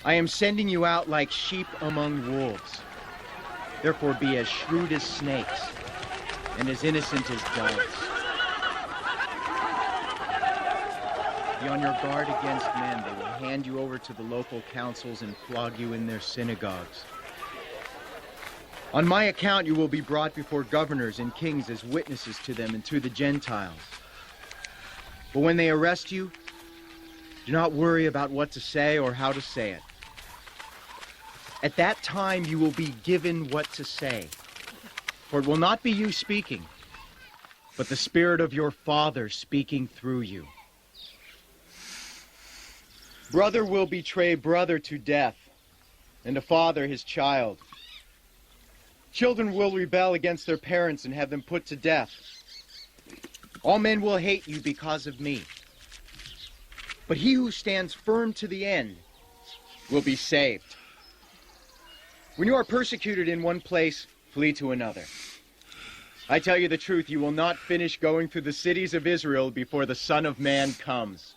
I am sending you out like sheep among wolves. Therefore be as shrewd as snakes and as innocent as doves. Be on your guard against men. They will hand you over to the local councils and flog you in their synagogues. On my account you will be brought before governors and kings as witnesses to them and to the Gentiles. But when they arrest you, do not worry about what to say or how to say it. At that time you will be given what to say. For it will not be you speaking, but the Spirit of your Father speaking through you. Brother will betray brother to death, and a father his child. Children will rebel against their parents and have them put to death. All men will hate you because of me. But he who stands firm to the end will be saved. When you are persecuted in one place, flee to another. I tell you the truth, you will not finish going through the cities of Israel before the Son of Man comes.